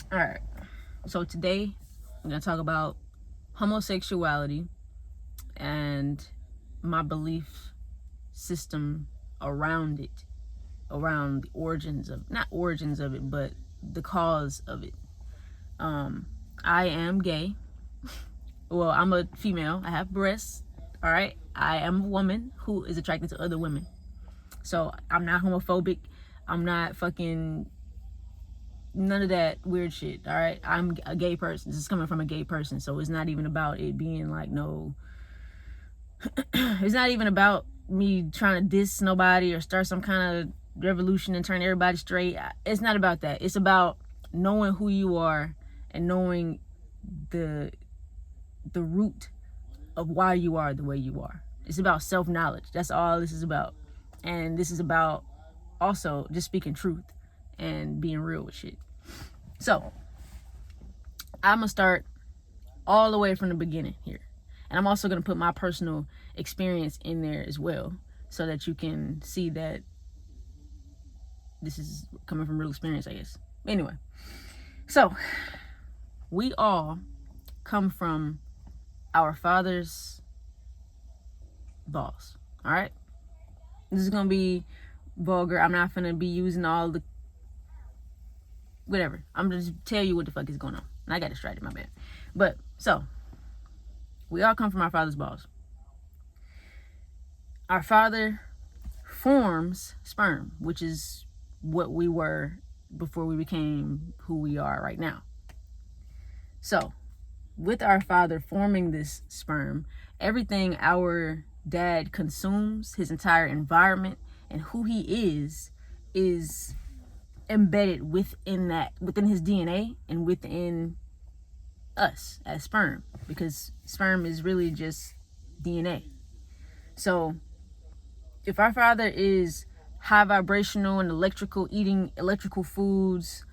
All right. So today I'm going to talk about homosexuality and my belief system around it, around the origins of, not origins of it, but the cause of it. I am gay. Well, I'm a female. I have breasts. All right. I am a woman who is attracted to other women. So I'm not homophobic. I'm not fucking none of that weird shit. All right. I'm a gay person. This is coming from a gay person. So it's not even about it being like no. It's not even about me trying to diss nobody or start some kind of revolution and turn everybody straight. It's not about that. It's about knowing who you are and knowing the root of why you are the way you are. It's about self-knowledge. That's all this is about. And this is about also just speaking truth and being real with shit. So I'm gonna start all the way from the beginning here. And I'm also gonna put my personal experience in there as well, so that you can see that this is coming from real experience, I guess. Anyway, so we all come from our father's balls. All right, this is gonna be vulgar. I'm not gonna be using all the whatever. I'm gonna just tell you what the fuck is going on. And I got distracted, my bad. But so we all come from our father's balls. Our father forms sperm, which is what we were before we became who we are right now. So with our father forming this sperm, everything our dad consumes, his entire environment and who he is embedded within his DNA and within us as sperm, because sperm is really just DNA. So if our father is high vibrational and electrical, eating electrical foods,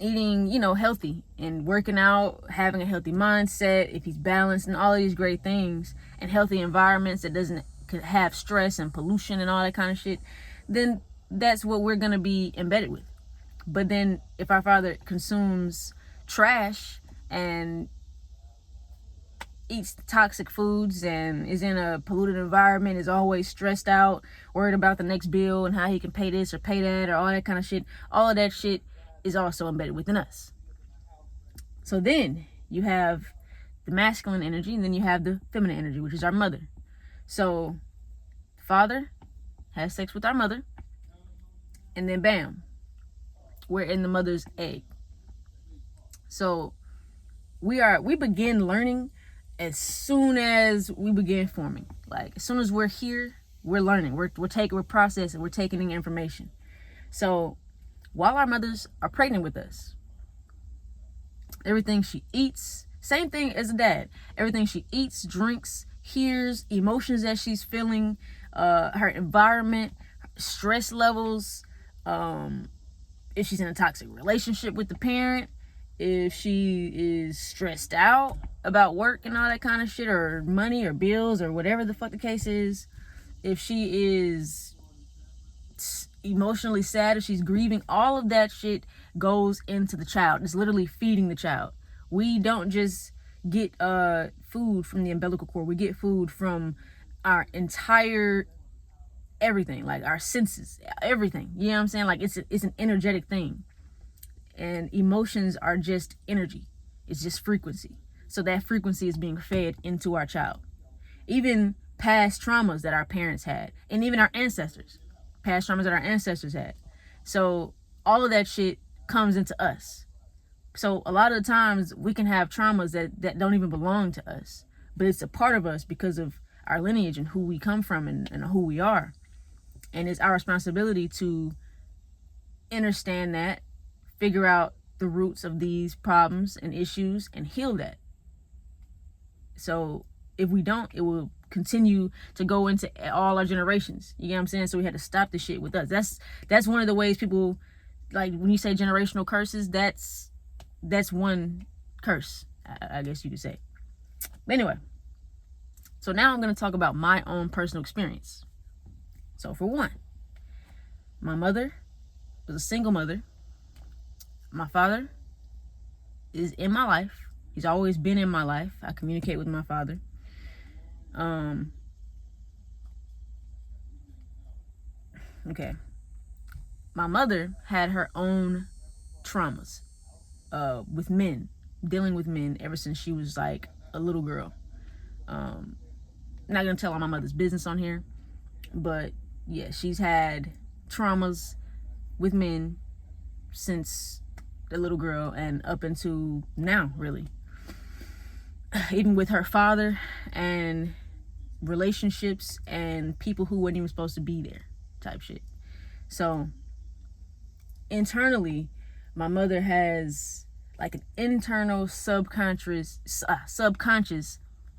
eating, healthy and working out, having a healthy mindset, if he's balanced and all of these great things and healthy environments that doesn't have stress and pollution and all that kind of shit, then that's what we're going to be embedded with. But then if our father consumes trash and eats toxic foods and is in a polluted environment, is always stressed out, worried about the next bill and how he can pay this or pay that or all that kind of shit, all of that shit is also embedded within us. So then you have the masculine energy and then you have the feminine energy, which is our mother. So father has sex with our mother and then bam, we're in the mother's egg. So we begin learning as soon as we begin forming. Like as soon as we're here, we're learning. We're processing, we're taking in information. So while our mothers are pregnant with us, everything she eats, same thing as a dad, everything she eats, drinks, hears, emotions that she's feeling, her environment, stress levels, if she's in a toxic relationship with the parent, if she is stressed out about work and all that kind of shit, or money or bills or whatever the fuck the case is, if she is emotionally sad, if she's grieving, all of that shit goes into the child. It's literally feeding the child. We don't just get food from the umbilical cord. We get food from our entire everything, like our senses, everything. You know what I'm saying? Like it's an energetic thing. And emotions are just energy. It's just frequency. So that frequency is being fed into our child. Even past traumas that our parents had, and even our ancestors, past traumas that our ancestors had. So all of that shit comes into us. So a lot of the times we can have traumas that don't even belong to us, but it's a part of us because of our lineage and who we come from and who we are. And it's our responsibility to understand that, figure out the roots of these problems and issues and heal that. So if we don't, it will continue to go into all our generations. You get what I'm saying? So we had to stop the shit with us. That's one of the ways people, like when you say generational curses, that's one curse, I guess you could say. But anyway, so now I'm going to talk about my own personal experience. So for one, my mother was a single mother. My father is in my life. He's always been in my life. I communicate with my father. Okay. My mother had her own traumas with men, dealing with men ever since she was like a little girl. Not gonna tell all my mother's business on here, but yeah, she's had traumas with men since the little girl and up into now, really. Even with her father and relationships and people who weren't even supposed to be there, type shit. So internally, my mother has like an internal subconscious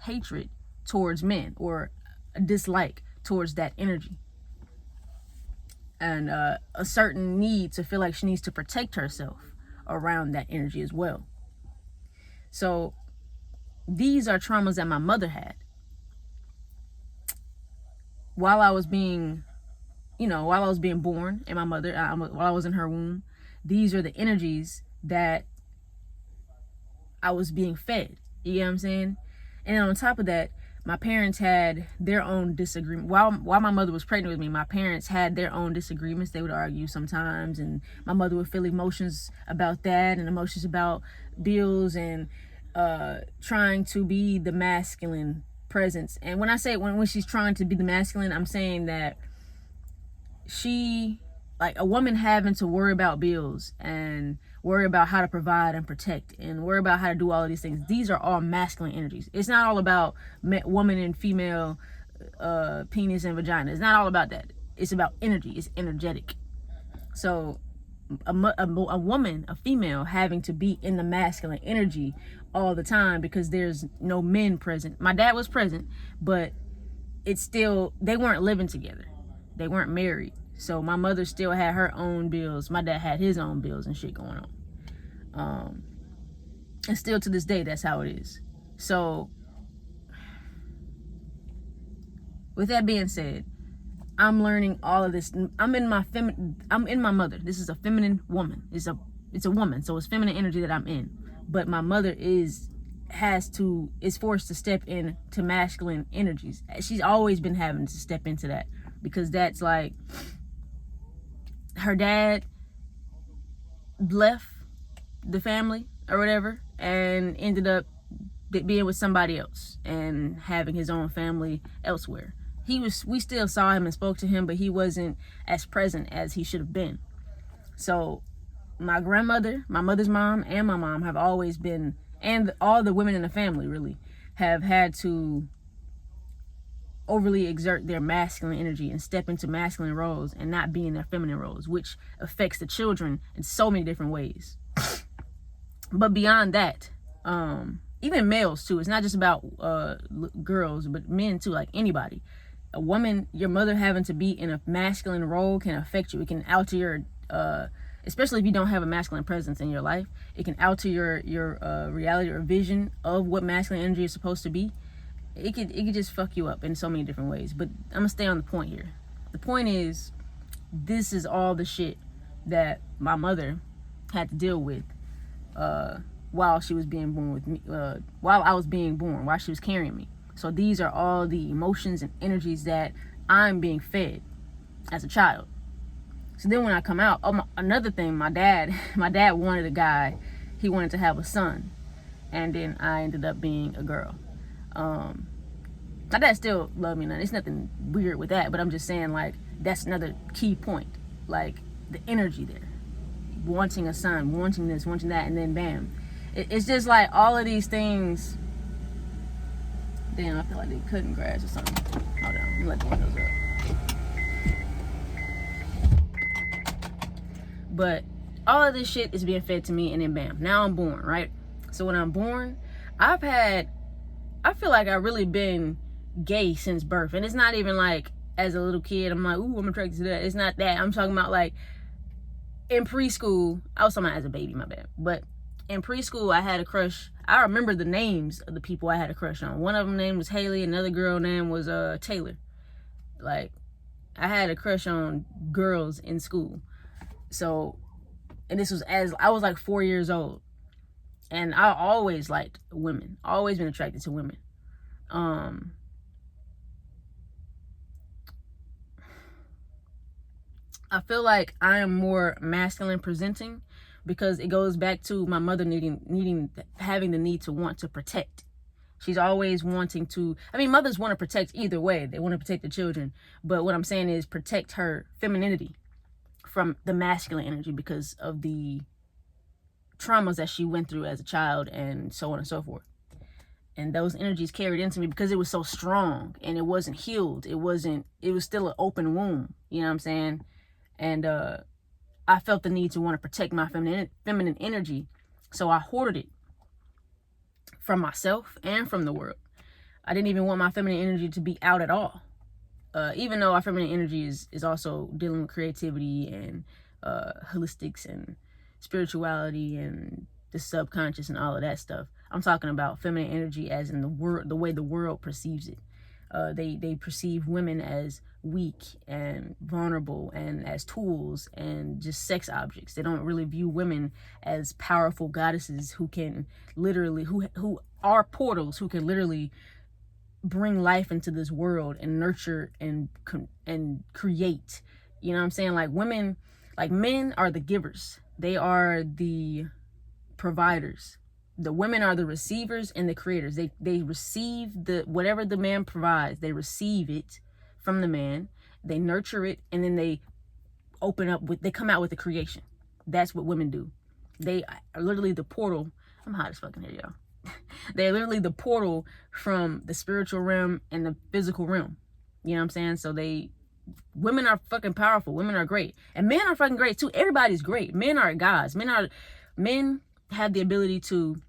hatred towards men, or a dislike towards that energy, and a certain need to feel like she needs to protect herself around that energy as well. So these are traumas that my mother had while I was being born, and my mother, while I was in her womb. These are the energies that I was being fed. You know what I'm saying? And on top of that, my parents had their own disagreement. While my mother was pregnant with me, my parents had their own disagreements. They would argue sometimes, and my mother would feel emotions about that and emotions about bills and trying to be the masculine presence. And when I say when she's trying to be the masculine, I'm saying that she, like a woman having to worry about bills and worry about how to provide and protect and worry about how to do all of these things. These are all masculine energies. It's not all about woman and female penis and vagina. It's not all about that. It's about energy. It's energetic. So a woman, a female, having to be in the masculine energy all the time because there's no men present. My dad was present, but it's still, they weren't living together. They weren't married. So my mother still had her own bills. My dad had his own bills and shit going on. And still to this day, that's how it is. So with that being said, I'm learning all of this. I'm in my mother. This is a feminine woman. It's a woman. So it's feminine energy that I'm in. But my mother is forced to step into masculine energies. She's always been having to step into that, because that's like, her dad left the family or whatever and ended up being with somebody else and having his own family elsewhere. We still saw him and spoke to him, but he wasn't as present as he should have been. So my grandmother, my mother's mom, and my mom have always been, and all the women in the family really, have had to overly exert their masculine energy and step into masculine roles and not be in their feminine roles, which affects the children in so many different ways. But beyond that, even males too, it's not just about girls, but men too, like anybody. A woman, your mother having to be in a masculine role can affect you. It can alter your especially if you don't have a masculine presence in your life, it can alter your reality or vision of what masculine energy is supposed to be. It could just fuck you up in so many different ways. But I'm gonna stay on the point here. The point is, this is all the shit that my mother had to deal with while she was being born with me, while I was being born, while she was carrying me. So these are all the emotions and energies that I'm being fed as a child. So then when I come out, another thing, my dad wanted a guy. He wanted to have a son, and then I ended up being a girl. My dad still loved me, and it's nothing weird with that, but I'm just saying, like, that's another key point, like the energy there, wanting a son, wanting this, wanting that, and then bam, it's just like all of these things. Damn, I feel like they cutting grass or something. Hold on, let me let the windows up. But all of this shit is being fed to me, and then bam, now I'm born, right? So when I'm born, I feel like I've really been gay since birth. And it's not even like as a little kid I'm like, ooh, I'm attracted to that. It's not that. I'm talking about like in preschool. I was talking about as a baby, my bad. But in preschool, I had a crush. I remember the names of the people I had a crush on. One of them name was Haley. Another girl name was Taylor. Like, I had a crush on girls in school. So And this was as I was like 4 years old. And I always liked women. Always been attracted to women. I feel like I am more masculine presenting because it goes back to my mother having the need to want to protect. She's always wanting to, I mean, mothers want to protect either way. They want to protect the children. But what I'm saying is protect her femininity from the masculine energy because of the traumas that she went through as a child and so on and so forth. And those energies carried into me because it was so strong and it wasn't healed. It was still an open wound. You know what I'm saying? And I felt the need to want to protect my feminine energy. So I hoarded it from myself and from the world. I didn't even want my feminine energy to be out at all. Even though our feminine energy is also dealing with creativity and holistics and spirituality and the subconscious and all of that stuff. I'm talking about feminine energy as in the way the world perceives it. They perceive women as weak and vulnerable and as tools and just sex objects. They don't really view women as powerful goddesses who can literally, who are portals, who can literally bring life into this world and nurture and create. You know what I'm saying? Like women, like men are the givers. They are the providers. The women are the receivers and the creators. They receive whatever the man provides. They receive it from the man. They nurture it, and then they they come out with the creation. That's what women do. They are literally the portal. I'm hot as fucking here, y'all. They're literally the portal from the spiritual realm and the physical realm. You know what I'm saying? So women are fucking powerful. Women are great. And men are fucking great too. Everybody's great. Men are gods. Men have the ability to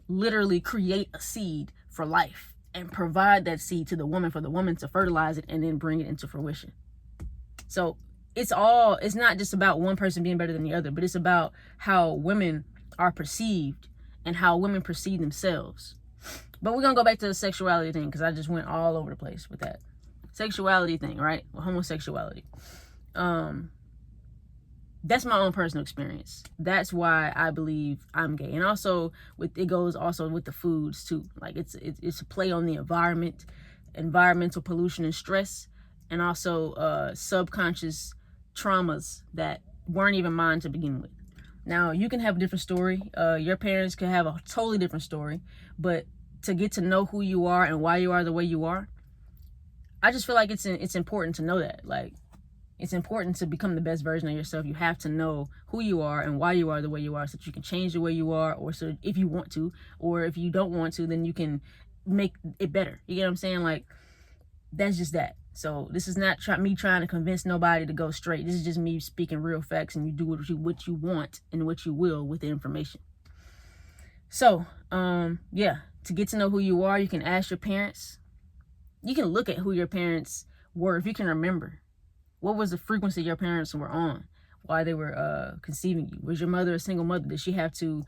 literally create a seed for life and provide that seed to the woman for the woman to fertilize it and then bring it into fruition. So it's not just about one person being better than the other, but it's about how women are perceived and how women perceive themselves. But we're gonna go back to the sexuality thing because I just went all over the place with that sexuality thing, right? Homosexuality. That's my own personal experience. That's why I believe I'm gay. And also it goes also with the foods too. Like it's a play on the environmental pollution and stress, and also subconscious traumas that weren't even mine to begin with. Now you can have a different story. Your parents could have a totally different story, but to get to know who you are and why you are the way you are, I just feel like it's important to know that. Like, it's important to become the best version of yourself. You have to know who you are and why you are the way you are so that you can change the way you are, or so if you want to, or if you don't want to, then you can make it better. You get what I'm saying? Like, that's just that. So this is not me trying to convince nobody to go straight. This is just me speaking real facts, and you do what you want and what you will with the information. So, yeah, to get to know who you are, you can ask your parents. You can look at who your parents were, if you can remember. What was the frequency your parents were on while they were conceiving you? Was your mother a single mother? Did she have to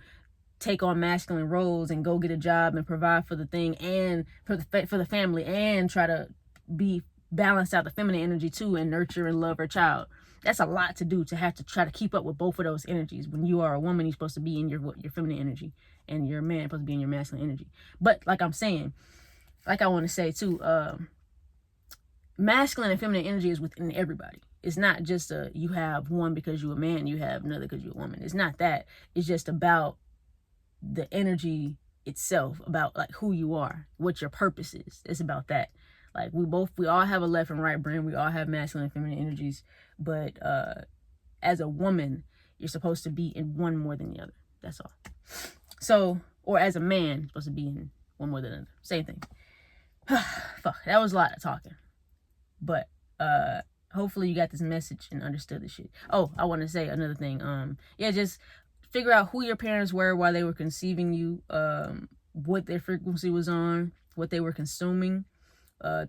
take on masculine roles and go get a job and provide for the thing and for the family and try to be balanced out the feminine energy too and nurture and love her child? That's a lot to do, to have to try to keep up with both of those energies. When you are a woman, you're supposed to be in your feminine energy, and you're a man, supposed to be in your masculine energy. But like I'm saying, like I want to say too, masculine and feminine energy is within everybody. It's not just you have one because you're a man, you have another because you're a woman. It's not that. It's just about the energy itself, about like who you are, what your purpose is. It's about that. Like we all have a left and right brain. We all have masculine and feminine energies, but as a woman, you're supposed to be in one more than the other. That's all. So, or as a man, you're supposed to be in one more than the other. Same thing. Fuck, that was a lot of talking. But hopefully you got this message and understood this shit. Oh, I want to say another thing. Yeah, just figure out who your parents were while they were conceiving you, what their frequency was on, what they were consuming.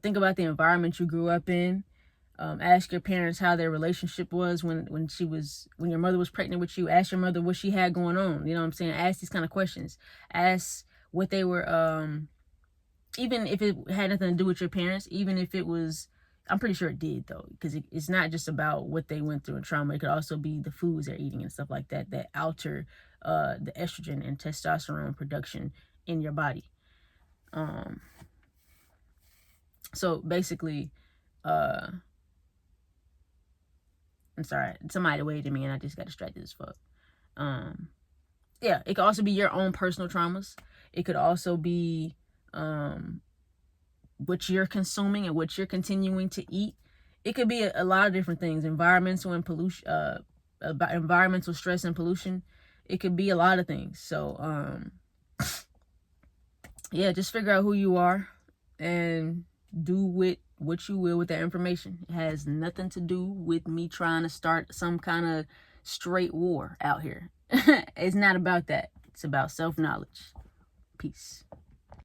Think about the environment you grew up in. Ask your parents how their relationship was when your mother was pregnant with you. Ask your mother what she had going on. You know what I'm saying? Ask these kind of questions. Ask what they were, even if it had nothing to do with your parents, even if it was I'm pretty sure it did, though, because it's not just about what they went through in trauma. It could also be the foods they're eating and stuff like that that alter the estrogen and testosterone production in your body. So basically, I'm sorry, somebody waved at me and I just got distracted as fuck. Yeah, it could also be your own personal traumas. It could also be what you're consuming and what you're continuing to eat. It could be a lot of different things. Environmental and pollution, environmental stress and pollution. It could be a lot of things. So, yeah, just figure out who you are and do with what you will with that information. It has nothing to do with me trying to start some kind of straight war out here. It's not about that. It's about self-knowledge. Peace.